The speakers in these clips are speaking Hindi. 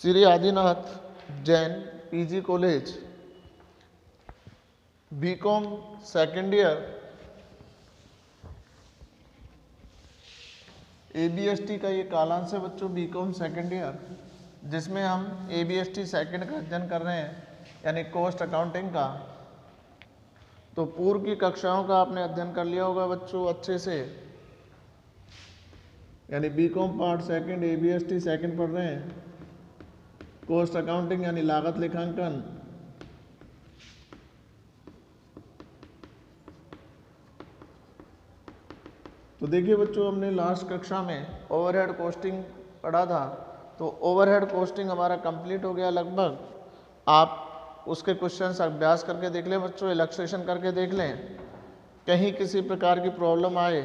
Shri Adinath Jain PG college, B Com second year, ABST का ये कालांश है बच्चों, बीकॉम सेकेंड ईयर, जिसमें हम एबीएसटी सेकेंड का अध्ययन कर रहे हैं, यानी कॉस्ट अकाउंटिंग का। तो पूर्व की कक्षाओं का आपने अध्ययन कर लिया होगा बच्चों अच्छे से, यानी बीकॉम पार्ट सेकंड, एबीएसटी सेकंड पढ़ रहे हैं, कॉस्ट अकाउंटिंग यानी लागत लेखांकन, तो देखिए बच्चों हमने लास्ट कक्षा में ओवरहेड कॉस्टिंग पढ़ा था। तो ओवरहेड कॉस्टिंग हमारा कंप्लीट हो गया लगभग। आप उसके क्वेश्चंस अभ्यास करके देख लें बच्चों, इलस्ट्रेशन करके देख लें। कहीं किसी प्रकार की प्रॉब्लम आए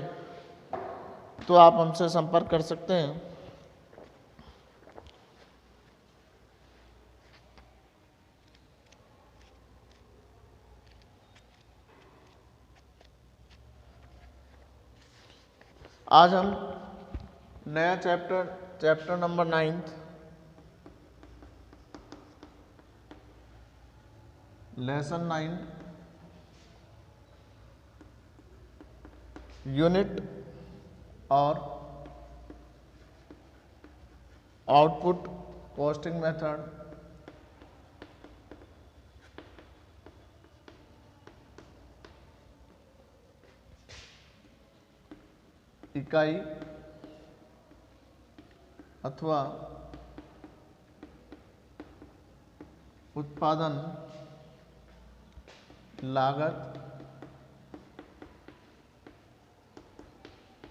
तो आप हमसे संपर्क कर सकते हैं। आज हम नया चैप्टर नंबर 9 लेसन 9 यूनिट और आउटपुट कॉस्टिंग मेथड, इकाई अथवा उत्पादन लागत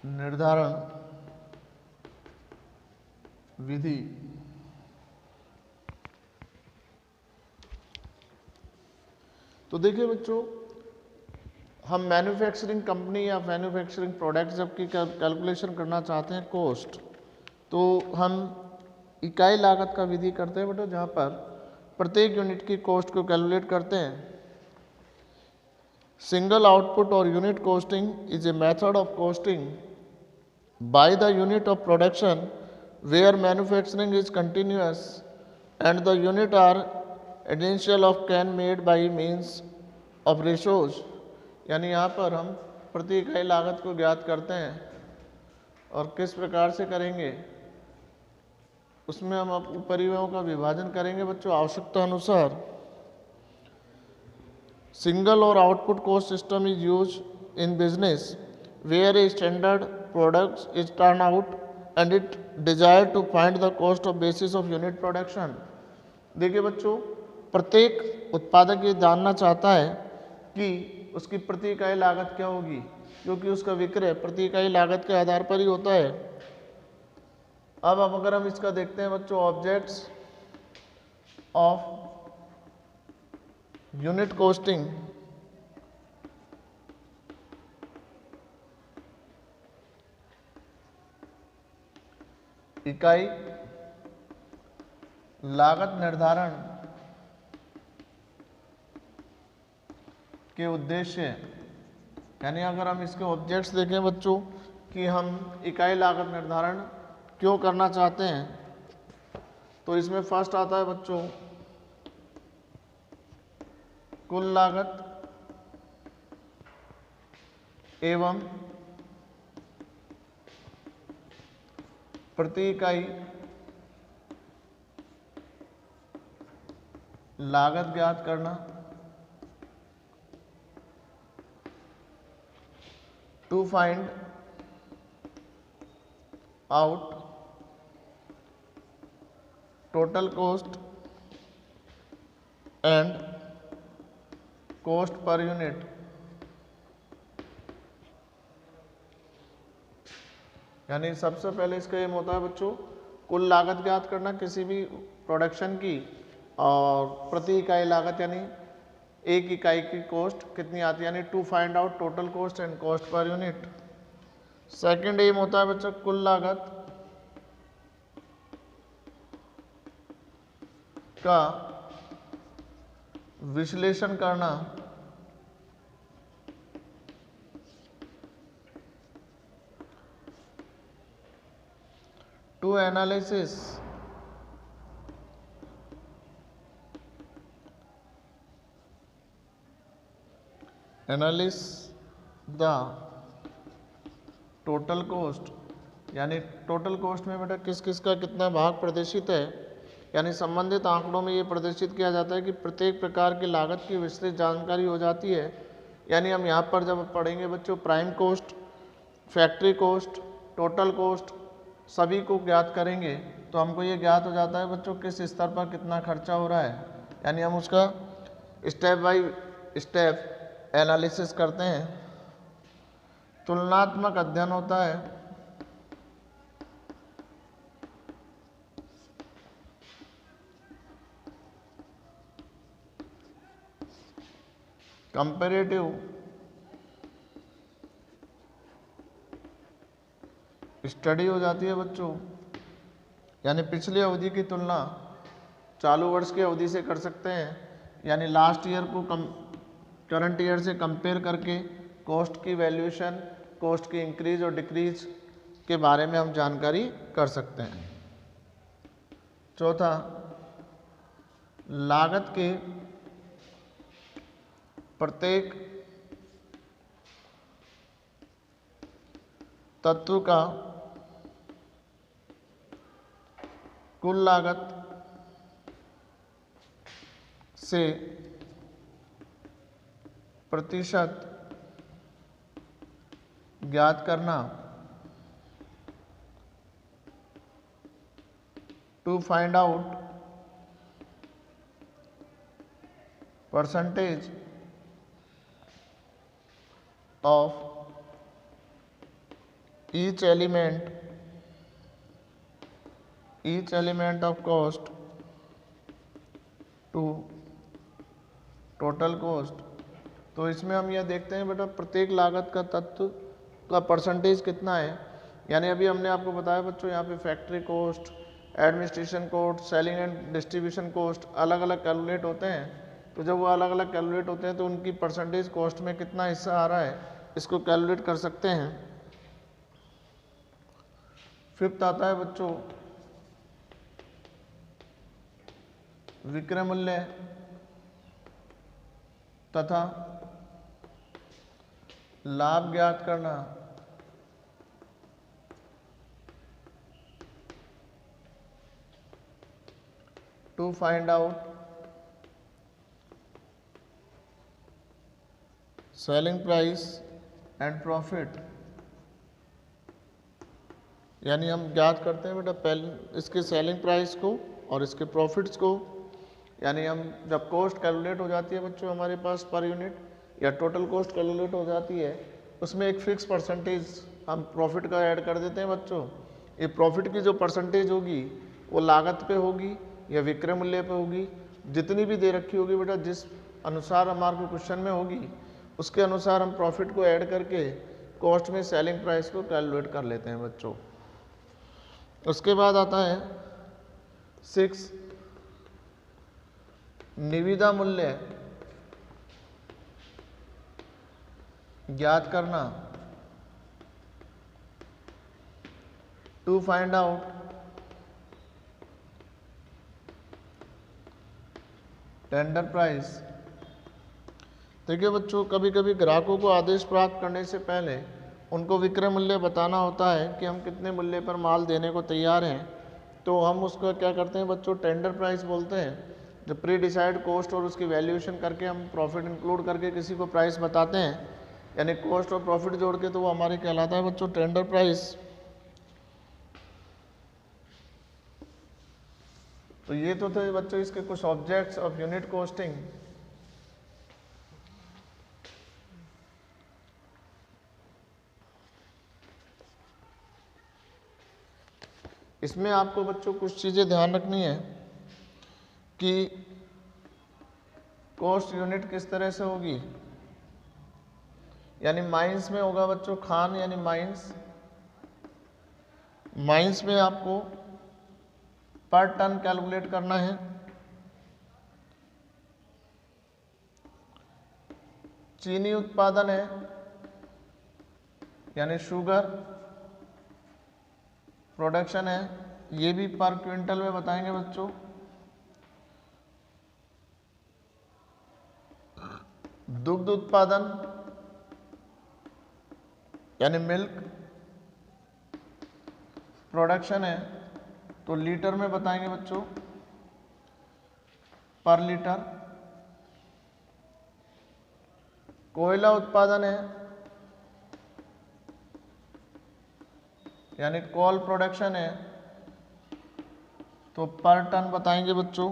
निर्धारण विधि। तो देखिए बच्चों, हम मैन्युफैक्चरिंग कंपनी या मैन्युफैक्चरिंग प्रोडक्ट जब की कैलकुलेशन करना चाहते हैं कॉस्ट, तो हम इकाई लागत का विधि करते हैं बेटा, जहाँ पर प्रत्येक यूनिट की कॉस्ट को कैलकुलेट करते हैं। सिंगल आउटपुट और unit costing is a method of costing by the unit of production where manufacturing is continuous and the unit are additional of can made by means of ratios। यानी यहाँ पर हम प्रति इकाई लागत को ज्ञात करते हैं और किस प्रकार से करेंगे, उसमें हम उपरिव्ययों का विभाजन करेंगे बच्चों आवश्यकता अनुसार। सिंगल और output cost system is use in business where a standard product is turned out and it desire to find the cost of basis of unit production। देखिए बच्चों, प्रत्येक उत्पादक ये जानना चाहता है कि उसकी प्रति इकाई लागत क्या होगी, क्योंकि उसका विक्रय प्रति इकाई लागत के आधार पर ही होता है। अब अगर हम इसका देखते हैं बच्चों, ऑब्जेक्ट्स ऑफ यूनिट कॉस्टिंग, इकाई लागत निर्धारण के उद्देश्य, यानी अगर हम इसके ऑब्जेक्ट्स देखें बच्चों कि हम इकाई लागत निर्धारण क्यों करना चाहते हैं, तो इसमें फर्स्ट आता है बच्चों कुल लागत एवं प्रति इकाई लागत ज्ञात करना, to find out total cost and cost per unit. यानी सबसे पहले इसका एम होता है बच्चों कुल लागत ज्ञात करना किसी भी प्रोडक्शन की, और प्रति इकाई लागत यानी एक इकाई की कॉस्ट कितनी आती है, यानी to find out total cost and cost per unit. Second aim होता है बच्चों कुल लागत का विश्लेषण करना, to analysis analyse the total cost, यानी टोटल कॉस्ट में बेटा किस किस का कितना भाग प्रदर्शित है, यानी संबंधित आंकड़ों में ये प्रदर्शित किया जाता है कि प्रत्येक प्रकार की लागत की विस्तृत जानकारी हो जाती है। यानी हम यहाँ पर जब पढ़ेंगे बच्चों prime cost, factory cost, total cost सभी को ज्ञात करेंगे तो हमको ये ज्ञात हो जाता है बच्चों किस स्तर पर कितना खर्चा हो रहा है, यानी हम उसका स्टेप बाय स्टेप एनालिसिस करते हैं। तुलनात्मक अध्ययन होता है, कंपैरेटिव स्टडी हो जाती है बच्चों, यानी पिछली अवधि की तुलना चालू वर्ष की अवधि से कर सकते हैं, यानी लास्ट ईयर को करंट ईयर से कंपेयर करके कॉस्ट की वैल्यूएशन, कॉस्ट की इंक्रीज और डिक्रीज के बारे में हम जानकारी कर सकते हैं। चौथा, लागत के प्रत्येक तत्व का कुल लागत से प्रतिशत ज्ञात करना, to find out percentage of each element of cost to total cost। तो इसमें हम यह देखते हैं बेटा प्रत्येक लागत का तत्व का परसेंटेज कितना है, यानी अभी हमने आपको बताया बच्चों यहाँ पे factory cost, administration cost, selling and distribution cost अलग अलग कैलकुलेट होते हैं। तो जब वो अलग अलग कैलकुलेट होते हैं तो उनकी परसेंटेज कॉस्ट में कितना हिस्सा आ रहा है इसको कैलकुलेट कर सकते हैं। फिफ्थ आता है बच्चों विक्रय मूल्य तथा लाभ ज्ञात करना, to find out selling price and profit, यानी हम ज्ञात करते हैं बेटा पहले इसके सेलिंग प्राइस को और इसके प्रॉफिट्स को, यानी हम जब कॉस्ट कैलकुलेट हो जाती है बच्चों हमारे पास पर यूनिट या टोटल कॉस्ट कैलकुलेट हो जाती है उसमें एक फिक्स परसेंटेज हम प्रॉफिट का ऐड कर देते हैं बच्चों। ये प्रॉफिट की जो परसेंटेज होगी वो लागत पे होगी या विक्रय मूल्य पे होगी, जितनी भी दे रखी होगी बेटा जिस अनुसार हमारे को क्वेश्चन में होगी उसके अनुसार हम प्रॉफिट को ऐड करके कॉस्ट में सेलिंग प्राइस को कैलकुलेट कर लेते हैं बच्चों। उसके बाद आता है 6 निविदा मूल्य ज्ञात करना, to find out tender price. देखिए बच्चों कभी कभी ग्राहकों को आदेश प्राप्त करने से पहले उनको विक्रय मूल्य बताना होता है कि हम कितने मूल्य पर माल देने को तैयार हैं, तो हम उसको क्या करते हैं बच्चों टेंडर प्राइस बोलते हैं। जब प्री डिसाइड कॉस्ट और उसकी वैल्यूएशन करके हम प्रॉफिट इंक्लूड करके किसी को प्राइस बताते हैं, यानी कॉस्ट और प्रॉफिट जोड़ के, तो वो हमारे कहलाता है बच्चों टेंडर प्राइस। तो ये तो थे बच्चों इसके कुछ ऑब्जेक्ट्स ऑफ यूनिट कॉस्टिंग। इसमें आपको बच्चों कुछ चीज़ें ध्यान रखनी है कि कॉस्ट यूनिट किस तरह से होगी, यानी माइंस में होगा बच्चों खान, यानी माइंस में आपको पर टन कैलकुलेट करना है। चीनी उत्पादन है यानी शुगर प्रोडक्शन है, ये भी पर क्विंटल में बताएंगे बच्चों। दुग्ध उत्पादन यानी मिल्क प्रोडक्शन है तो लीटर में बताएंगे बच्चों, पर लीटर। कोयला उत्पादन है यानी कोल प्रोडक्शन है तो पर टन बताएंगे बच्चों।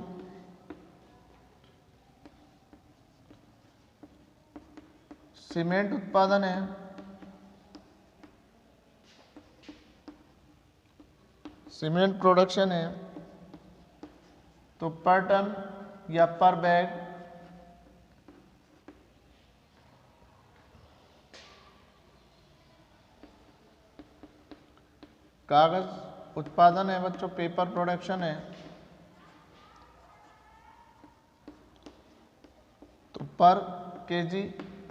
सीमेंट उत्पादन है सीमेंट प्रोडक्शन है तो पर टन या पर बैग। कागज उत्पादन है बच्चों, पेपर प्रोडक्शन है तो पर केजी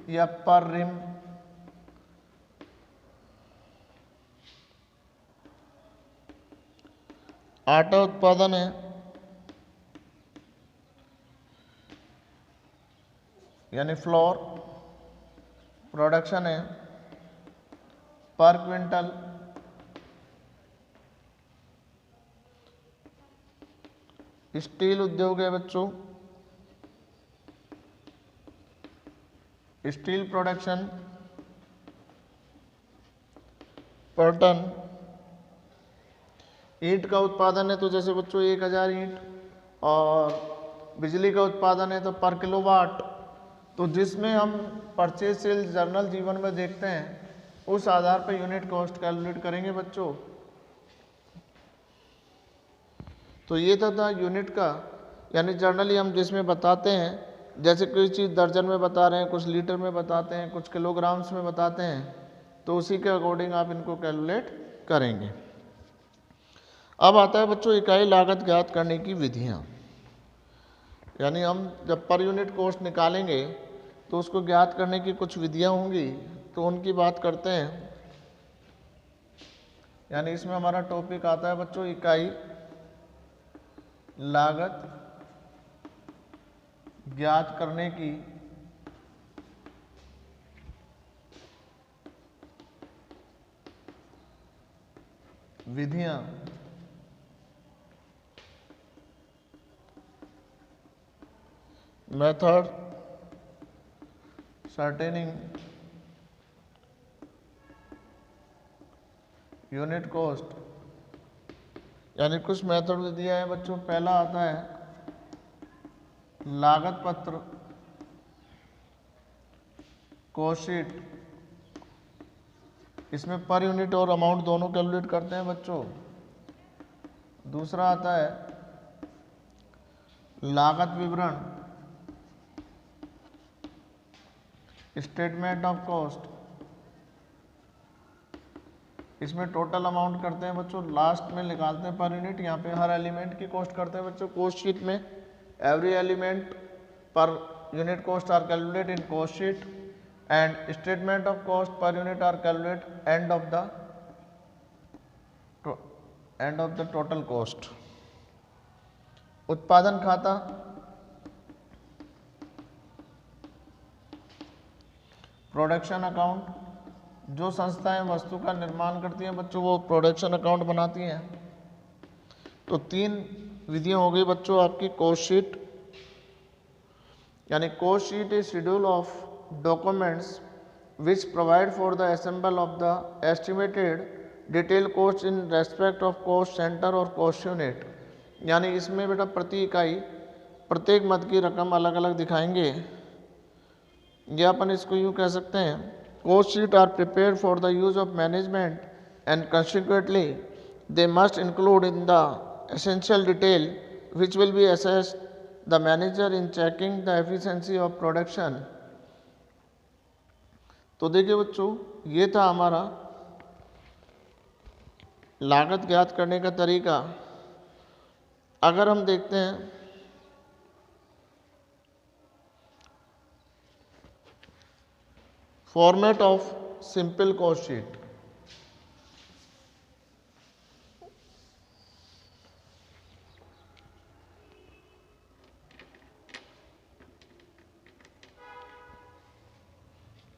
या पर रिम। आटा उत्पादन है यानी फ्लोर प्रोडक्शन है पर क्विंटल। स्टील उद्योग है बच्चों, स्टील प्रोडक्शन पर टन। ईंट का उत्पादन है तो जैसे बच्चों 1000 ईंट, और बिजली का उत्पादन है तो पर किलोवाट। तो जिसमें हम परचेज सेल्स जर्नल जीवन में देखते हैं उस आधार पर यूनिट कॉस्ट कैलकुलेट करेंगे बच्चों। तो ये था यूनिट का, यानी जर्नली हम जिसमें बताते हैं, जैसे कोई चीज़ दर्जन में बता रहे हैं, कुछ लीटर में बताते हैं, कुछ किलोग्राम्स में बताते हैं, तो उसी के अकॉर्डिंग आप इनको कैलकुलेट करेंगे। अब आता है बच्चों इकाई लागत ज्ञात करने की विधियाँ। यानी हम जब पर यूनिट कॉस्ट निकालेंगे तो उसको ज्ञात करने की कुछ विधियाँ होंगी, तो उनकी बात करते हैं। यानी इसमें हमारा टॉपिक आता है बच्चों इकाई लागत ज्ञात करने की विधियां। मेथड सर्टेनिंग यूनिट कॉस्ट, यानी कुछ मेथड दिया है बच्चों। पहला आता है लागत पत्र, कॉस्ट शीट। इसमें पर यूनिट और अमाउंट दोनों कैलकुलेट करते हैं बच्चों। दूसरा आता है लागत विवरण, स्टेटमेंट ऑफ कॉस्ट। इसमें टोटल अमाउंट करते हैं बच्चों, लास्ट में निकालते हैं पर यूनिट। यहाँ पे हर एलिमेंट की कॉस्ट करते हैं बच्चों। कॉस्ट शीट में every element per unit cost are calculate in cost sheet, and statement of cost per unit are calculate and of the total cost. उत्पादन खाता, प्रोडक्शन अकाउंट। जो संस्थाएं वस्तु का निर्माण करती हैं बच्चों वो प्रोडक्शन अकाउंट बनाती हैं। तो 3 विधियां हो गई बच्चों आपकी। कॉस्ट शीट, यानी cost sheet is schedule of documents which provide for the assemble of the estimated detail cost in respect of cost centre और कॉस्ट यूनिट। यानी इसमें बेटा प्रति इकाई प्रत्येक मद की रकम अलग अलग दिखाएंगे, या अपन इसको यूँ कह सकते हैं, cost sheet are prepared for the use of management and consequently they must include in the essential detail which will be assessed the manager in checking the efficiency of production. तो देखिए बच्चों ये था हमारा लागत ज्ञात करने का तरीका। अगर हम देखते हैं format of simple cost sheet,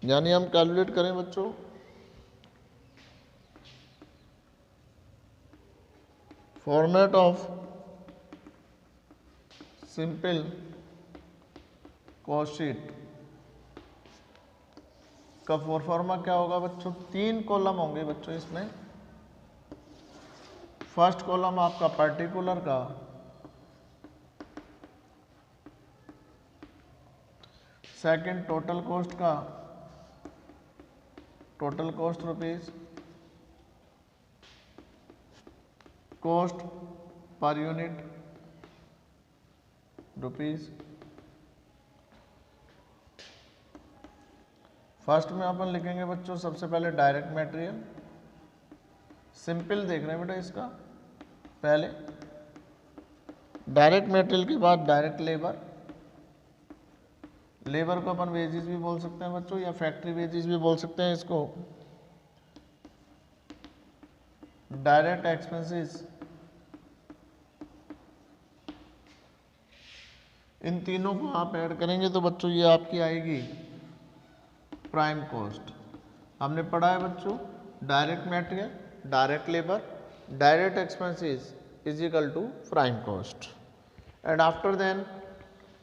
यानी हम कैलकुलेट करें बच्चों format of simple cost sheet का फॉर्मा क्या होगा बच्चों, 3 कॉलम होंगे बच्चों इसमें। फर्स्ट कॉलम आपका पर्टिकुलर का, सेकंड टोटल कॉस्ट का, total cost rupees, cost per unit rupees. First में अपन लिखेंगे बच्चों सबसे पहले डायरेक्ट मटेरियल, सिंपल देख रहे हैं बेटा इसका। पहले डायरेक्ट मटेरियल के बाद डायरेक्ट लेबर, लेबर को अपन वेजेस भी बोल सकते हैं बच्चों, या फैक्ट्री वेजेस भी बोल सकते हैं इसको। डायरेक्ट एक्सपेंसेस, इन तीनों को आप ऐड करेंगे तो बच्चों ये आपकी आएगी प्राइम कॉस्ट। हमने पढ़ा है बच्चों direct material, direct labour, direct expenses is equal to prime cost, and after then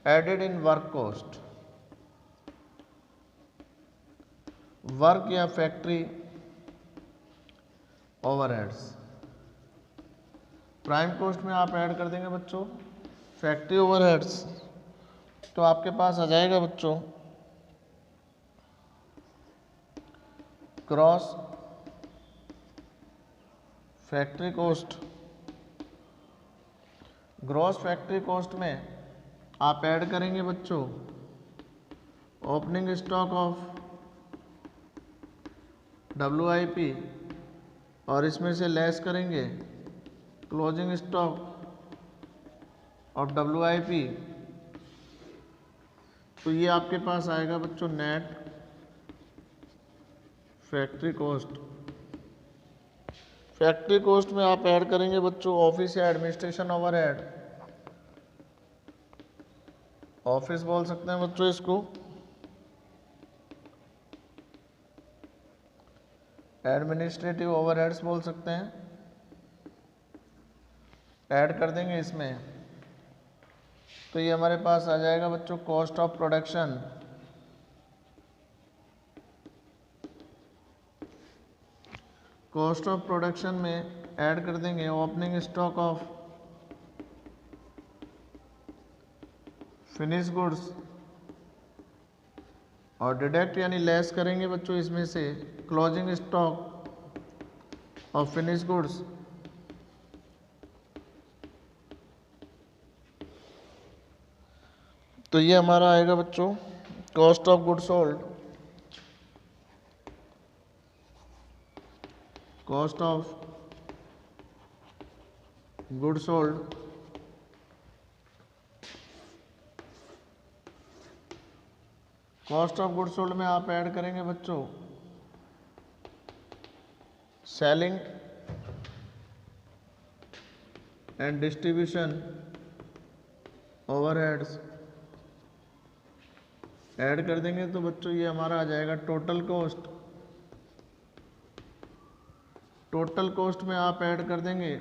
added in work cost, work या फैक्ट्री ओवरहेड्स। प्राइम कॉस्ट में आप ऐड कर देंगे बच्चों फैक्ट्री ओवरहेड्स, तो आपके पास आ जाएगा बच्चों cross factory cost. Gross factory cost में आप ऐड करेंगे बच्चों ओपनिंग स्टॉक ऑफ WIP, और इसमें से लेस करेंगे क्लोजिंग स्टॉक ऑफ WIP, तो ये आपके पास आएगा बच्चों net factory cost. Factory cost में आप ऐड करेंगे बच्चों ऑफिस या एडमिनिस्ट्रेशन ओवरहेड, ऑफिस बोल सकते हैं बच्चों इसको, एडमिनिस्ट्रेटिव ओवरहेड्स बोल सकते हैं, ऐड कर देंगे इसमें, तो ये हमारे पास आ जाएगा बच्चों cost of production. Cost of production में ऐड कर देंगे opening stock of finish goods, और डिडक्ट यानी लेस करेंगे बच्चों इसमें से closing stock of finish goods. तो ये हमारा आएगा बच्चों cost of goods sold, cost of goods sold, cost of goods sold में आप ऐड करेंगे बच्चों selling and distribution overheads, add कर देंगे तो बच्चों ये हमारा आ जाएगा टोटल कॉस्ट। टोटल कॉस्ट में आप ऐड कर देंगे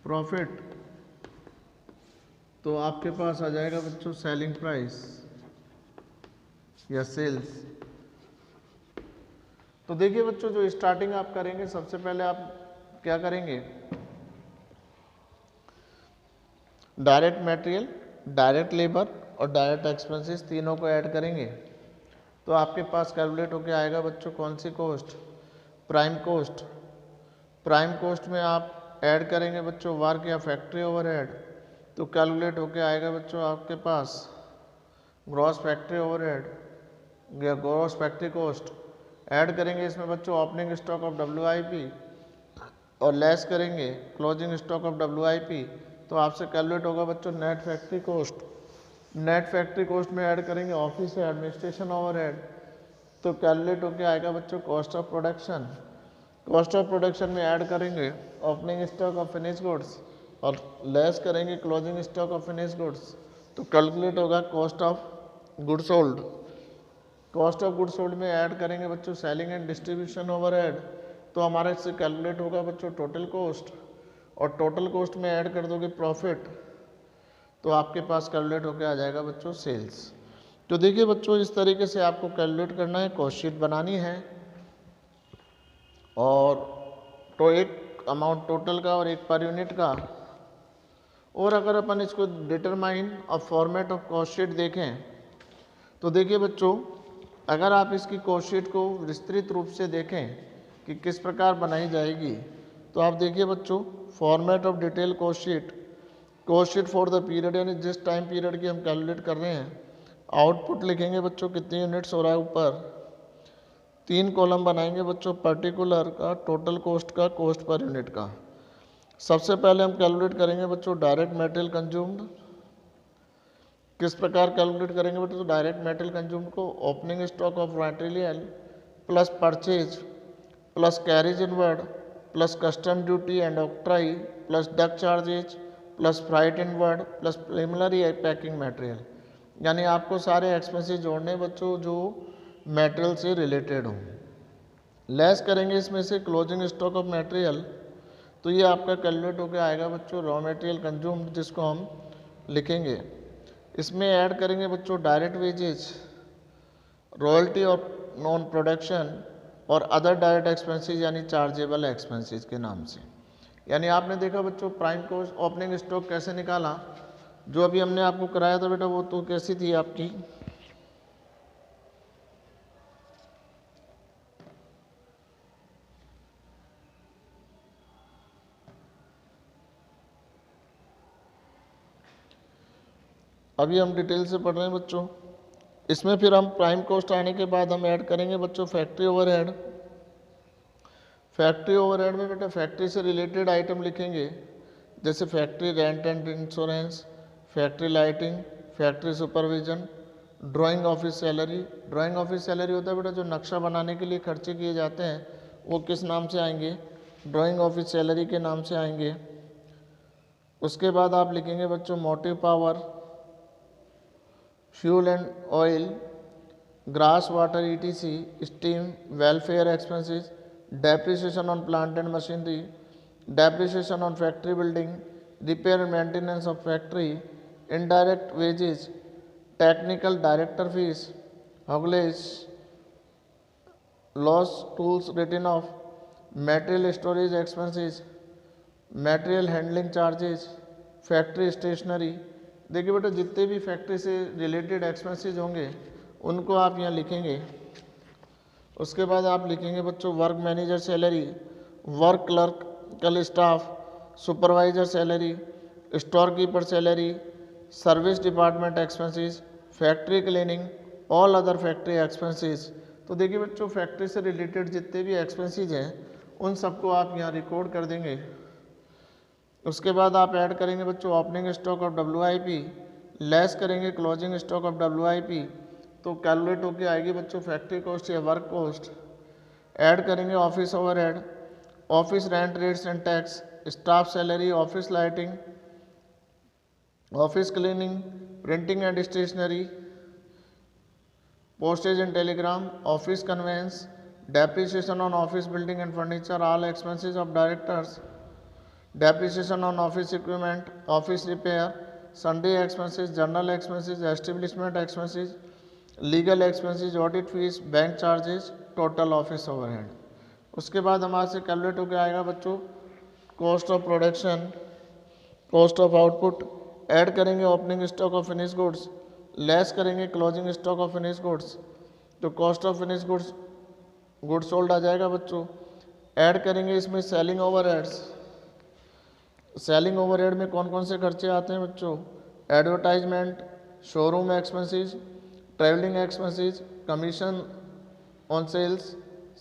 प्रॉफिट, तो आपके पास आ जाएगा बच्चों सेलिंग प्राइस या सेल्स। तो देखिए बच्चों जो स्टार्टिंग आप करेंगे सबसे पहले आप क्या करेंगे, डायरेक्ट मटेरियल, डायरेक्ट लेबर और डायरेक्ट एक्सपेंसेस तीनों को ऐड करेंगे, तो आपके पास कैलकुलेट होके आएगा बच्चों कौन सी cost, prime cost. Prime cost में आप ऐड करेंगे बच्चों वर्क या फैक्ट्री ओवरहेड, तो कैलकुलेट होके आएगा बच्चों आपके पास ग्रॉस फैक्ट्री ओवरहेड या ग्रॉस फैक्ट्री कॉस्ट। ऐड करेंगे इसमें बच्चों ओपनिंग स्टॉक ऑफ WIP और लेस करेंगे क्लोजिंग स्टॉक ऑफ WIP, तो आपसे कैलकुलेट होगा बच्चों net factory cost. Net factory cost में ऐड करेंगे ऑफिस या एडमिनिस्ट्रेशन ओवरहेड, तो कैलकुलेट होके आएगा बच्चों cost of production. Cost of production में ऐड करेंगे opening stock of finish goods और लेस करेंगे closing stock of finish goods, तो कैलकुलेट होगा cost of goods sold. Cost of goods sold में ऐड करेंगे बच्चों सेलिंग एंड डिस्ट्रीब्यूशन ओवरहेड, तो हमारा इससे कैलकुलेट होगा बच्चों टोटल कॉस्ट, और टोटल कॉस्ट में ऐड कर दोगे प्रॉफिट, तो आपके पास कैलकुलेट होकर आ जाएगा बच्चों सेल्स। तो देखिए बच्चों इस तरीके से आपको कैलकुलेट करना है, कॉस्ट शीट बनानी है, और तो एक अमाउंट टोटल का और एक पर यूनिट का। और अगर अपन इसको determine of format of cost sheet देखें, तो देखिए बच्चों अगर आप इसकी कॉस्ट शीट को विस्तृत रूप से देखें कि किस प्रकार बनाई जाएगी, तो आप देखिए बच्चों format of detail cost sheet for the period, यानी जिस टाइम पीरियड की हम कैलकुलेट कर रहे हैं, आउटपुट लिखेंगे बच्चों कितनी यूनिट्स हो रहा है ऊपर, 3 कॉलम बनाएंगे बच्चों पर्टिकुलर का, टोटल कॉस्ट का, कॉस्ट पर यूनिट का। सबसे पहले हम कैलकुलेट करेंगे बच्चों डायरेक्ट मटेरियल कंज्यूम्ड। किस प्रकार कैलकुलेट करेंगे बच्चों, तो डायरेक्ट मटेरियल कंज्यूम्ड को opening stock of material plus purchase plus carriage inward plus custom duty and octroi plus dock charges plus freight inward plus preliminary packing material, यानी आपको सारे एक्सपेंसेस जोड़ने बच्चों जो मटेरियल से रिलेटेड हों। लेस करेंगे इसमें से क्लोजिंग स्टॉक ऑफ मटेरियल, तो ये आपका कैलकुलेट होकर आएगा बच्चों रॉ मटेरियल कंज्यूम्ड, जिसको हम लिखेंगे। इसमें ऐड करेंगे बच्चों direct wages, royalty of non production और अदर डायरेक्ट एक्सपेंसेस यानी चार्जेबल एक्सपेंसेस के नाम से। यानी आपने देखा बच्चों प्राइम कॉस्ट ओपनिंग स्टॉक कैसे निकाला, जो अभी हमने आपको कराया था बेटा, वो तो कैसी थी आपकी, अभी हम डिटेल से पढ़ रहे हैं बच्चों। इसमें फिर हम प्राइम कॉस्ट आने के बाद हम ऐड करेंगे बच्चों फैक्ट्री ओवरहेड। फैक्ट्री ओवरहेड में बेटा फैक्ट्री से रिलेटेड आइटम लिखेंगे, जैसे factory rent and insurance, factory lighting, factory supervision, drawing office salary. Drawing office salary होता है बेटा जो नक्शा बनाने के लिए खर्चे किए जाते हैं, वो किस नाम से आएंगे, ड्राइंग ऑफिस सैलरी के नाम से आएंगे। उसके बाद आप लिखेंगे बच्चों motive power, fuel and oil, gas water etc, steam, welfare expenses, depreciation on plant and machinery, depreciation on factory building, repair and maintenance of factory, indirect wages, technical director fees, haulage, loose tools written off, material storage expenses, material handling charges, factory stationery. देखिए बेटा जितने भी फैक्ट्री से रिलेटेड एक्सपेंसेस होंगे उनको आप यहाँ लिखेंगे। उसके बाद आप लिखेंगे बच्चों work manager salary, work clerical staff, supervisor salary, store keeper salary, service department expenses, factory cleaning, all other factory expenses. तो देखिए बच्चों फैक्ट्री से रिलेटेड जितने भी एक्सपेंसेस हैं उन सबको आप यहाँ रिकॉर्ड कर देंगे। उसके बाद आप ऐड करेंगे बच्चों opening stock of WIP, less करेंगे क्लोजिंग स्टॉक ऑफ WIP, तो कैलकुलेट होके आएगी बच्चों फैक्ट्री कॉस्ट या वर्क कॉस्ट। ऐड करेंगे office overhead, office rent rates and tax, staff salary, office lighting, office cleaning, printing and stationery, postage and telegram, office conveyance, depreciation on office building and furniture, all expenses of directors, depreciation on office equipment, office repair, Sunday expenses, journal expenses, establishment expenses, legal expenses, audit fees, bank charges, total office overhead। उसके बाद हमारे से कैलकुलेट होकर आएगा बच्चों cost of production, cost of output. Add करेंगे opening stock of finish goods, less करेंगे closing stock of finish goods, तो cost of finish goods sold आ जाएगा बच्चों। ऐड करेंगे इसमें सेलिंग ओवरहेड्स। सेलिंग ओवरहेड में कौन कौन से खर्चे आते हैं बच्चों, advertisement, showroom expenses, travelling expenses, commission on sales,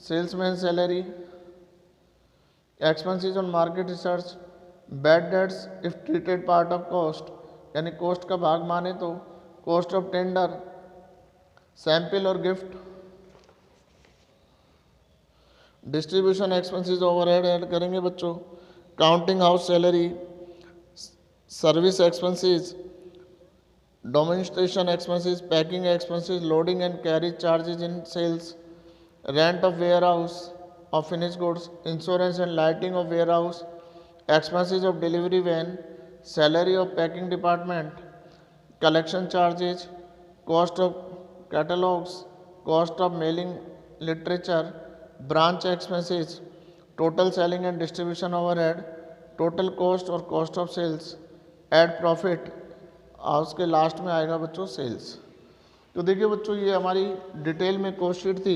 salesman salary, expenses on market research, bad debts if treated part of cost, यानी कॉस्ट का भाग माने तो कॉस्ट ऑफ टेंडर, सैंपल और gift, distribution expenses overhead add करेंगे बच्चों, counting house salary, service expenses, demonstration expenses, packing expenses, loading and carriage charges in sales, rent of warehouse of finished goods, insurance and lighting of warehouse, expenses of delivery van, salary of packing department, collection charges, cost of catalogs, cost of mailing literature, branch expenses, total selling and distribution overhead, total cost और cost of sales, add profit और उसके लास्ट में आएगा बच्चों सेल्स। तो देखिए बच्चों ये हमारी डिटेल में कोस्ट शीट थी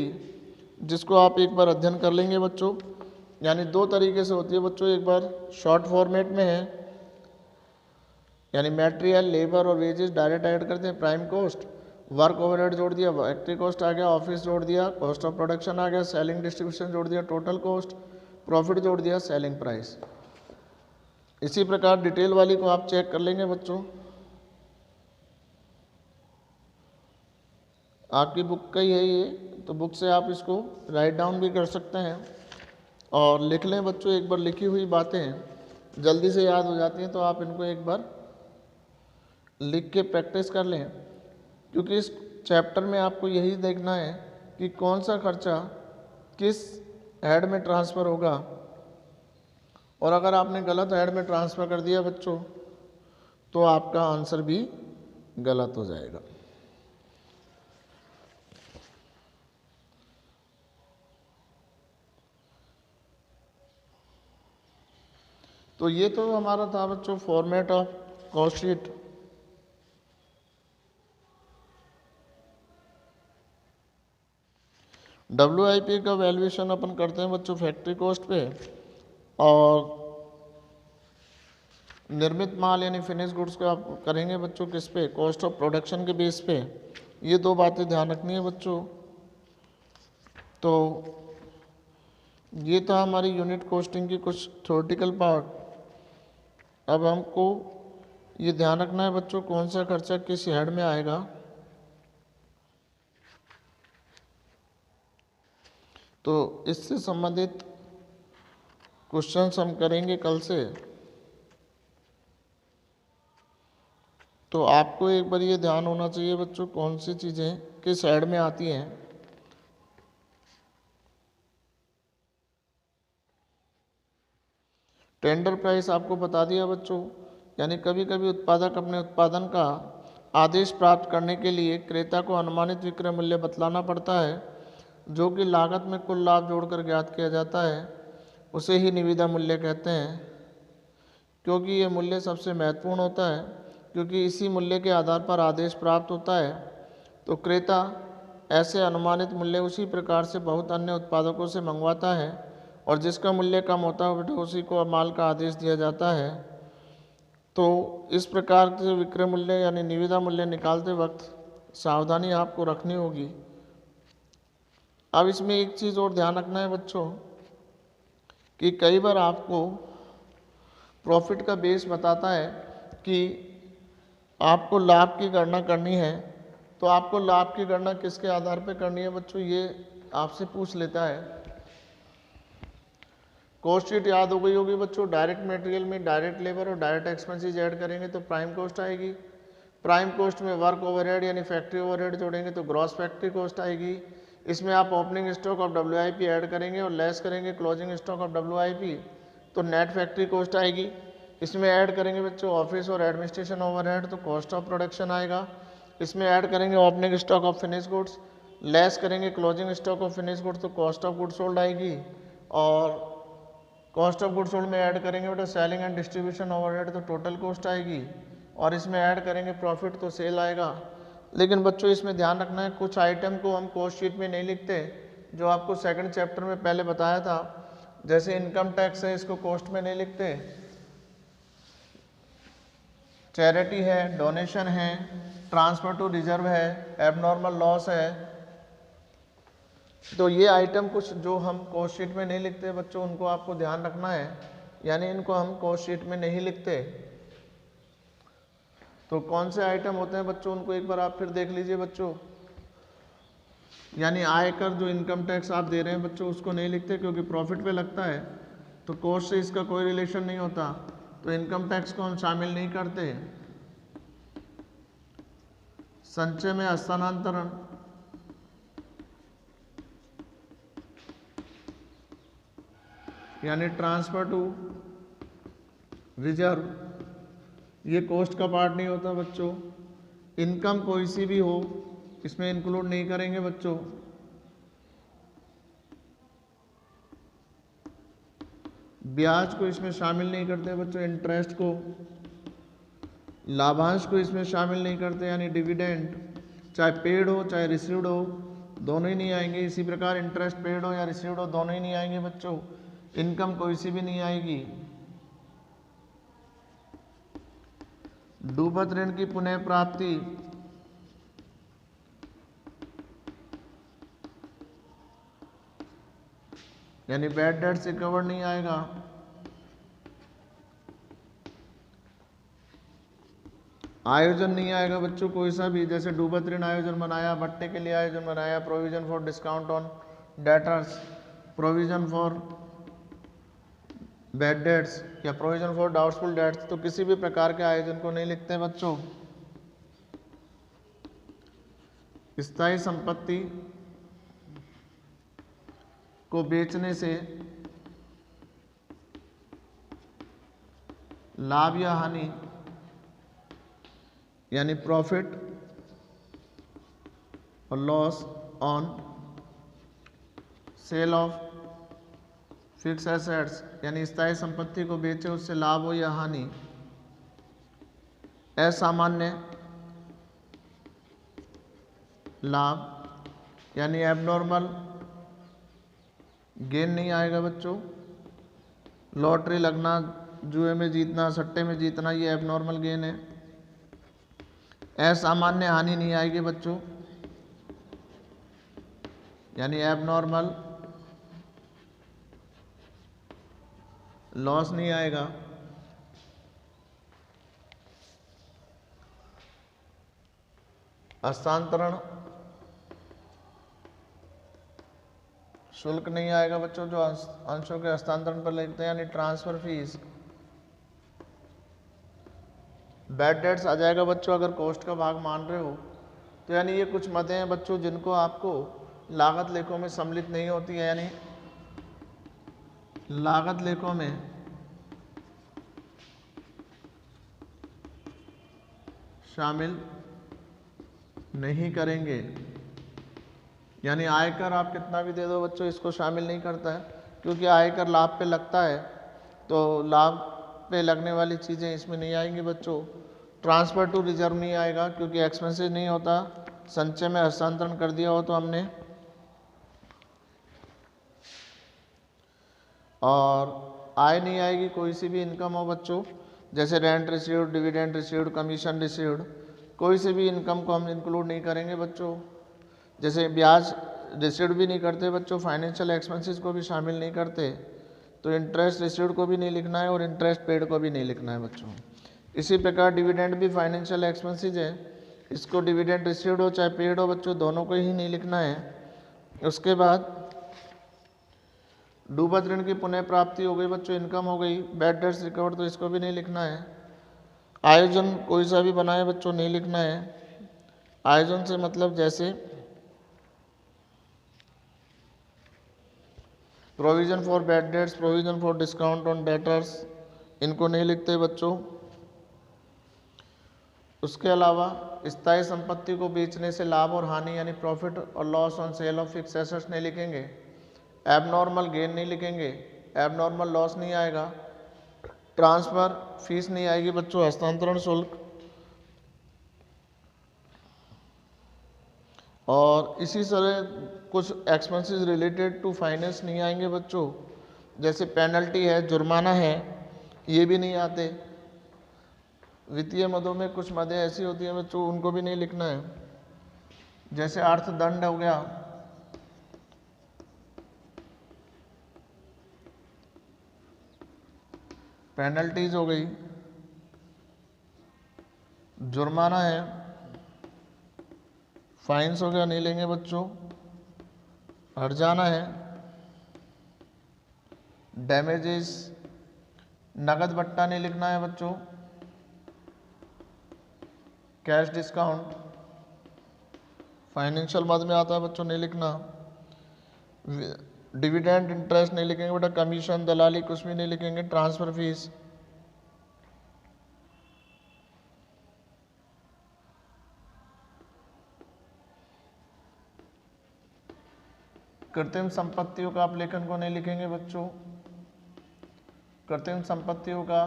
जिसको आप एक बार अध्ययन कर लेंगे बच्चों। यानी दो तरीके से होती है बच्चों, एक बार शॉर्ट फॉर्मेट में है यानी मटेरियल लेबर और वेजेस डायरेक्ट ऐड करते हैं, प्राइम कॉस्ट, वर्क ओवरहेड जोड़ दिया, फैक्ट्री कॉस्ट आ गया, ऑफिस जोड़ दिया, कॉस्ट ऑफ प्रोडक्शन आ गया, सेलिंग डिस्ट्रीब्यूशन जोड़ दिया, टोटल कॉस्ट, प्रॉफिट जोड़ दिया, सेलिंग प्राइस। इसी प्रकार डिटेल वाली को आप चेक कर लेंगे बच्चों, आपकी बुक का ही है ये, तो बुक से आप इसको राइट डाउन भी कर सकते हैं और लिख लें बच्चों। एक बार लिखी हुई बातें जल्दी से याद हो जाती हैं, तो आप इनको एक बार लिख के प्रैक्टिस कर लें, क्योंकि इस चैप्टर में आपको यही देखना है कि कौन सा खर्चा किस हेड में ट्रांसफ़र होगा, और अगर आपने गलत हेड में ट्रांसफ़र कर दिया बच्चों तो आपका आंसर भी गलत हो जाएगा। तो ये तो हमारा था बच्चों format of cost sheet. WIP का वैल्यूएशन अपन करते हैं बच्चों फैक्ट्री कॉस्ट पे, और निर्मित माल यानी फिनिश गुड्स को आप करेंगे बच्चों किस पे, कॉस्ट ऑफ प्रोडक्शन के बेस पे। ये दो बातें ध्यान रखनी है बच्चों। तो ये था हमारी यूनिट कॉस्टिंग की कुछ थ्योरेटिकल पार्ट। अब हमको ये ध्यान रखना है बच्चों कौन सा खर्चा किस हेड में आएगा। तो इससे संबंधित क्वेश्चंस हम करेंगे कल से। तो आपको एक बार ये ध्यान होना चाहिए बच्चों कौन सी चीज़ें किस हेड में आती हैं। टेंडर प्राइस आपको बता दिया बच्चों, यानी कभी कभी उत्पादक अपने उत्पादन का आदेश प्राप्त करने के लिए क्रेता को अनुमानित विक्रय मूल्य बतलाना पड़ता है, जो कि लागत में कुल लाभ जोड़कर ज्ञात किया जाता है। उसे ही निविदा मूल्य कहते हैं, क्योंकि ये मूल्य सबसे महत्वपूर्ण होता है, क्योंकि इसी मूल्य के आधार पर आदेश प्राप्त होता है। तो क्रेता ऐसे अनुमानित मूल्य उसी प्रकार से बहुत अन्य उत्पादकों से मंगवाता है, और जिसका मूल्य कम होता है बेटा उसी को माल का आदेश दिया जाता है। तो इस प्रकार से विक्रय मूल्य यानी निविदा मूल्य निकालते वक्त सावधानी आपको रखनी होगी। अब इसमें एक चीज़ और ध्यान रखना है बच्चों कि कई बार आपको प्रॉफिट का बेस बताता है कि आपको लाभ की गणना करनी है, तो आपको लाभ की गणना किसके आधार पर करनी है बच्चों, ये आपसे पूछ लेता है। कॉस्ट शीट याद हो गई होगी बच्चों, डायरेक्ट मटेरियल में डायरेक्ट लेबर और डायरेक्ट एक्सपेंसेस ऐड करेंगे तो प्राइम कॉस्ट आएगी। प्राइम कॉस्ट में वर्क ओवरहेड यानी फैक्ट्री ओवरहेड जोड़ेंगे तो ग्रॉस फैक्ट्री कॉस्ट आएगी। इसमें आप opening stock of WIP add करेंगे और लेस करेंगे क्लोजिंग स्टॉक ऑफ WIP तो नेट फैक्ट्री कॉस्ट आएगी। इसमें ऐड करेंगे बच्चों ऑफिस और एडमिनिस्ट्रेशन ओवरहेड तो कॉस्ट ऑफ प्रोडक्शन आएगा। इसमें ऐड करेंगे opening stock of finish goods, less करेंगे closing stock of finish goods तो कॉस्ट ऑफ गुड्स सोल्ड आएगी। और कॉस्ट ऑफ गुड्स सोल्ड में ऐड करेंगे बेटा सेलिंग एंड डिस्ट्रीब्यूशन ओवरहेड तो टोटल कॉस्ट आएगी। और इसमें ऐड करेंगे प्रॉफिट तो सेल आएगा। लेकिन बच्चों इसमें ध्यान रखना है कुछ आइटम को हम कॉस्ट शीट में नहीं लिखते, जो आपको सेकंड चैप्टर में पहले बताया था। जैसे इनकम टैक्स है, इसको कॉस्ट में नहीं लिखते। चैरिटी है, डोनेशन है, ट्रांसफर टू रिजर्व है, एबनॉर्मल लॉस है, तो ये आइटम कुछ जो हम कॉस्ट शीट में नहीं लिखते बच्चों, उनको आपको ध्यान रखना है, यानी इनको हम कॉस्ट शीट में नहीं लिखते। तो कौन से आइटम होते हैं बच्चों, उनको एक बार आप फिर देख लीजिए बच्चों। यानी आयकर जो इनकम टैक्स आप दे रहे हैं बच्चों उसको नहीं लिखते, क्योंकि प्रॉफिट पे लगता है, तो कॉस्ट से इसका कोई रिलेशन नहीं होता, तो इनकम टैक्स को हम शामिल नहीं करते। संचय में हस्तांतरण, यानी ट्रांसफर टू रिजर्व, ये कॉस्ट का पार्ट नहीं होता बच्चों। इनकम कोई सी भी हो इसमें इंक्लूड नहीं करेंगे बच्चों। ब्याज को इसमें शामिल नहीं करते बच्चों, इंटरेस्ट को, लाभांश को इसमें शामिल नहीं करते, यानी डिविडेंड चाहे पेड हो चाहे रिसीव्ड हो दोनों ही नहीं आएंगे। इसी प्रकार इंटरेस्ट पेड हो या रिसीव्ड हो दोनों ही नहीं आएंगे बच्चों। इनकम कोई सी भी नहीं आएगी। डूबत ऋण की पुनः प्राप्ति, यानी बैड डेट से कवर नहीं आएगा। आयोजन नहीं आएगा बच्चों कोई सा भी, जैसे डूबत ऋण आयोजन बनाया, भट्टे के लिए आयोजन बनाया, provision for discount on debtors, provision for bad debts या प्रोविजन फॉर डाउटफुल डेट्स, तो किसी भी प्रकार के आयोजन को नहीं लिखते बच्चों। स्थायी संपत्ति को बेचने से लाभ या हानि, यानी प्रॉफिट और loss on sale of fix assets, यानी स्थायी संपत्ति को बेचे उससे लाभ हो या हानि। असामान्य लाभ, यानी एबनॉर्मल गेन नहीं आएगा बच्चों। लॉटरी लगना, जुए में जीतना, सट्टे में जीतना, ये एबनॉर्मल गेन है। असामान्य हानि नहीं आएगी बच्चों, यानी एबनॉर्मल लॉस नहीं आएगा। हस्तांतरण शुल्क नहीं आएगा बच्चों, जो अंशों के हस्तांतरण पर लगते हैं, यानी ट्रांसफर फीस। बैड डेट्स आ जाएगा बच्चों अगर कॉस्ट का भाग मान रहे हो तो, यानी ये कुछ मदें हैं बच्चों जिनको आपको लागत लेखों में सम्मिलित नहीं होती है, यानी लागत लेखों में शामिल नहीं करेंगे। यानी आयकर आप कितना भी दे दो बच्चों, इसको शामिल नहीं करता है, क्योंकि आयकर लाभ पे लगता है, तो लाभ पे लगने वाली चीज़ें इसमें नहीं आएंगी बच्चों। ट्रांसफ़र टू रिजर्व नहीं आएगा क्योंकि एक्सपेंसेस नहीं होता, संचय में हस्तांतरण कर दिया हो तो हमने। और आय नहीं आएगी, कोई सी भी इनकम हो बच्चों, जैसे rent received, dividend received, commission received, कोई सी भी इनकम को हम इंक्लूड नहीं करेंगे बच्चों। जैसे ब्याज रिसीव्ड भी नहीं करते बच्चों, फाइनेंशियल एक्सपेंसेस को भी शामिल नहीं करते, तो इंटरेस्ट रिसीव्ड को भी नहीं लिखना है और इंटरेस्ट पेड को भी नहीं लिखना है बच्चों। इसी प्रकार डिविडेंड भी फाइनेंशियल एक्सपेंसेस है, इसको डिविडेंड रिसीव्ड हो चाहे पेड हो बच्चों, दोनों को ही नहीं लिखना है। उसके बाद डूबत ऋण की पुनः प्राप्ति हो गई बच्चों, इनकम हो गई। बैड डेट्स रिकवर्ड, तो इसको भी नहीं लिखना है। आयोजन कोई सा भी बनाए बच्चों, नहीं लिखना है। आयोजन से मतलब जैसे provision for bad debts, provision for discount on debtors, इनको नहीं लिखते बच्चों। उसके अलावा स्थायी संपत्ति को बेचने से लाभ और हानि, यानी प्रॉफिट और loss on sale of fix assets नहीं लिखेंगे। एबनॉर्मल गेन नहीं लिखेंगे, एबनॉर्मल लॉस नहीं आएगा। ट्रांसफ़र फीस नहीं आएगी बच्चों, हस्तांतरण शुल्क। और इसी तरह कुछ एक्सपेंसेस रिलेटेड टू फाइनेंस नहीं आएंगे बच्चों, जैसे पेनल्टी है, जुर्माना है, ये भी नहीं आते। वित्तीय मदों में कुछ मदें ऐसी होती हैं बच्चों, उनको भी नहीं लिखना है, जैसे अर्थदंड हो गया, पेनल्टीज हो गई, जुर्माना है, फाइन्स हो गया, नहीं लेंगे बच्चों। हर्जाना है, डैमेजेस, नगद बट्टा नहीं लिखना है बच्चों। कैश डिस्काउंट, फाइनेंशियल मद में आता है बच्चों, नहीं लिखना। डिविडेंड इंटरेस्ट नहीं लिखेंगे बेटा, कमीशन दलाली कुछ भी नहीं लिखेंगे, ट्रांसफर फीस। कृत्रिम संपत्तियों का अपलेखन को नहीं लिखेंगे बच्चों, कृत्रिम संपत्तियों का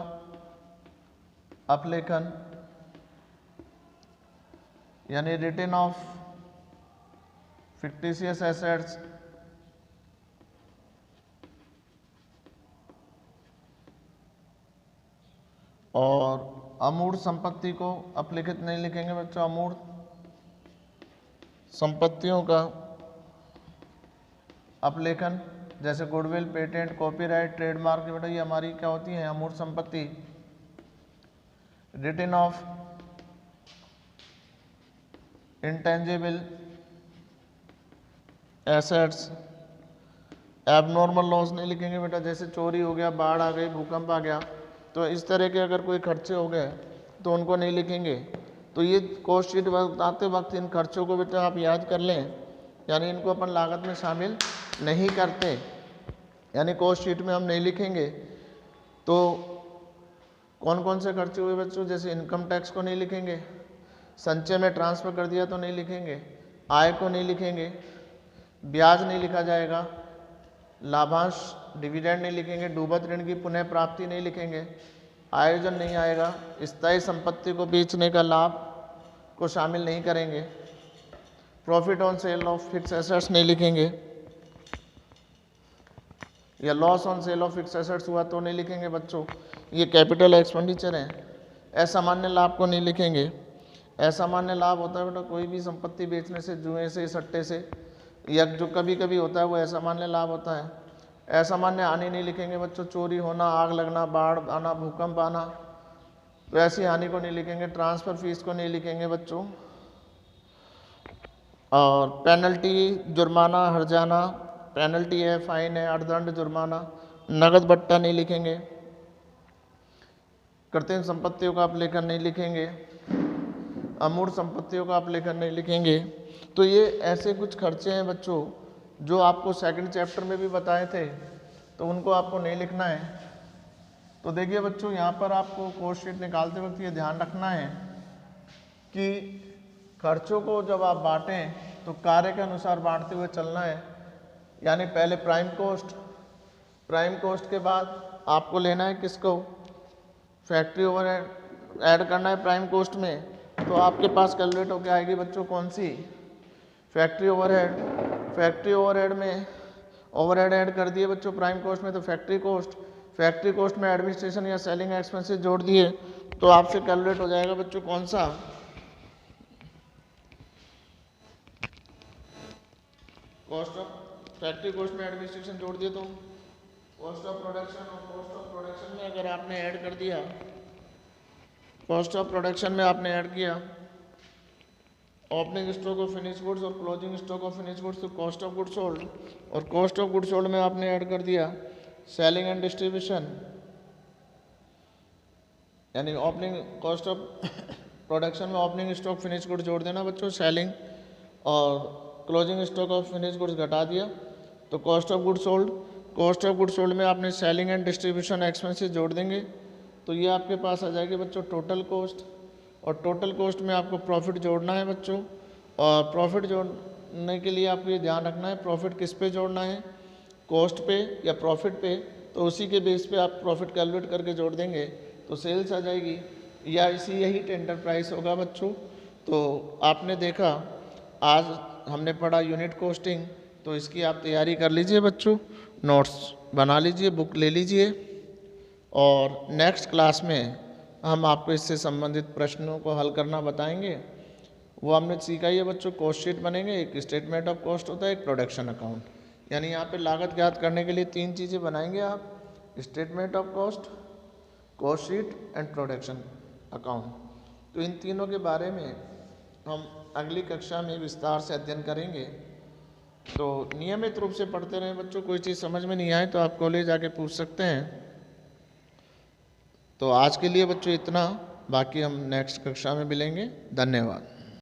अपलेखन यानी रिटर्न ऑफ फिक्टिशियस एसेट्स, और अमूर्त संपत्ति को अपलिखित नहीं लिखेंगे बच्चों, अमूर्त संपत्तियों का अपलेखन जैसे गुडविल, पेटेंट, कॉपीराइट, ट्रेडमार्क, बेटा ये हमारी क्या होती है, अमूर्त संपत्ति। Return of intangible assets, abnormal loss नहीं लिखेंगे बेटा, जैसे चोरी हो गया, बाढ़ आ गई, भूकंप आ गया, तो इस तरह के अगर कोई खर्चे हो गए तो उनको नहीं लिखेंगे। तो ये कॉस्ट शीट बनाते वक्त इन खर्चों को बेटा आप याद कर लें, यानी इनको अपन लागत में शामिल नहीं करते, यानी कॉस्ट शीट में हम नहीं लिखेंगे। तो कौन कौन से खर्चे हुए बच्चों, जैसे इनकम टैक्स को नहीं लिखेंगे, संचय में ट्रांसफ़र कर दिया तो नहीं लिखेंगे, आय को नहीं लिखेंगे, ब्याज नहीं लिखा जाएगा, लाभांश डिविडेंड नहीं लिखेंगे, डूबत ऋण की पुनः प्राप्ति नहीं लिखेंगे, आयोजन नहीं आएगा, स्थायी संपत्ति को बेचने का लाभ को शामिल नहीं करेंगे, profit on sale of fix assets नहीं लिखेंगे, या loss on sale of fix assets हुआ तो नहीं लिखेंगे बच्चों, ये कैपिटल एक्सपेंडिचर हैं। असामान्य लाभ को नहीं लिखेंगे। असामान्य लाभ होता है बेटा कोई भी संपत्ति बेचने से, जुए से, सट्टे से, या जो कभी कभी होता है वो असामान्य लाभ होता है। असामान्य हानि नहीं लिखेंगे बच्चों, चोरी होना, आग लगना, बाढ़ आना, भूकंप आना, तो ऐसी हानि को नहीं लिखेंगे। ट्रांसफ़र फीस को नहीं लिखेंगे बच्चों। और पेनल्टी, जुर्माना, हर्जाना, पेनल्टी है, फाइन है, अर्थदंड, जुर्माना, नगद बट्टा नहीं लिखेंगे। कृत्रिम संपत्तियों का अपलेखन नहीं लिखेंगे, अमूर्त संपत्तियों का अपलेखन नहीं लिखेंगे। तो ये ऐसे कुछ खर्चे हैं बच्चों जो आपको सेकंड चैप्टर में भी बताए थे, तो उनको आपको नहीं लिखना है। तो देखिए बच्चों, यहाँ पर आपको कॉस्ट शीट निकालते वक्त ये ध्यान रखना है कि खर्चों को जब आप बांटें तो कार्य के अनुसार बांटते हुए चलना है। यानी पहले प्राइम कॉस्ट के बाद आपको लेना है किसको, फैक्ट्री ओवरहेड ऐड करना है प्राइम कॉस्ट में। तो आपके पास कैलकुलेट होकर आएगी बच्चों कौन सी, फैक्ट्री ओवरहेड। फैक्ट्री ओवरहेड में ओवरहेड ऐड कर दिए बच्चों प्राइम कॉस्ट में, तो फैक्ट्री कॉस्ट में एडमिनिस्ट्रेशन या सेलिंग एक्सपेंसेस जोड़ दिए, तो आपसे कैलकुलेट हो जाएगा बच्चों कौन सा, कॉस्ट ऑफ फैक्ट्री कॉस्ट में एडमिनिस्ट्रेशन जोड़ दिए तो कॉस्ट ऑफ प्रोडक्शन, और कॉस्ट ऑफ प्रोडक्शन में अगर आपने ऐड कर दिया, कॉस्ट ऑफ प्रोडक्शन में आपने ऐड किया opening stock of finish goods और closing stock of finish goods, तो कॉस्ट ऑफ गुड्स सोल्ड, और कॉस्ट ऑफ गुड्स सोल्ड में आपने ऐड कर दिया सेलिंग एंड डिस्ट्रीब्यूशन, यानी ओपनिंग कॉस्ट ऑफ प्रोडक्शन में ओपनिंग स्टॉक फिनिश गुड्स जोड़ देना बच्चों, सेलिंग और closing stock of finish goods घटा दिया, तो cost of goods sold. Cost of goods sold में आपने सेलिंग एंड डिस्ट्रीब्यूशन एक्सपेंसेस जोड़ देंगे, तो ये आपके पास आ जाएगी बच्चों टोटल कॉस्ट। और टोटल कॉस्ट में आपको प्रॉफिट जोड़ना है बच्चों, और प्रॉफिट जोड़ने के लिए आपको ये ध्यान रखना है प्रॉफिट किस पे जोड़ना है, कॉस्ट पे या प्रॉफिट पे, तो उसी के बेस पे आप प्रॉफिट कैलकुलेट करके जोड़ देंगे तो सेल्स आ जाएगी, या इसी यही टेंडर प्राइस होगा बच्चों। तो आपने देखा आज हमने पढ़ा यूनिट कॉस्टिंग, तो इसकी आप तैयारी कर लीजिए बच्चों, नोट्स बना लीजिए, बुक ले लीजिए, और नेक्स्ट क्लास में हम आपको इससे संबंधित प्रश्नों को हल करना बताएंगे। वो हमने सीखा ही है बच्चों, कॉस्ट शीट बनेंगे, एक स्टेटमेंट ऑफ कॉस्ट होता है, एक प्रोडक्शन अकाउंट, यानी यहाँ पे लागत ज्ञात करने के लिए 3 चीज़ें बनाएंगे आप, statement of cost, cost sheet and production account. तो इन तीनों के बारे में हम अगली कक्षा में विस्तार से अध्ययन करेंगे। तो नियमित रूप से पढ़ते रहें बच्चों, कोई चीज़ समझ में नहीं आए तो आप कॉलेज आके पूछ सकते हैं। तो आज के लिए बच्चों इतना, बाकी हम नेक्स्ट कक्षा में मिलेंगे। धन्यवाद।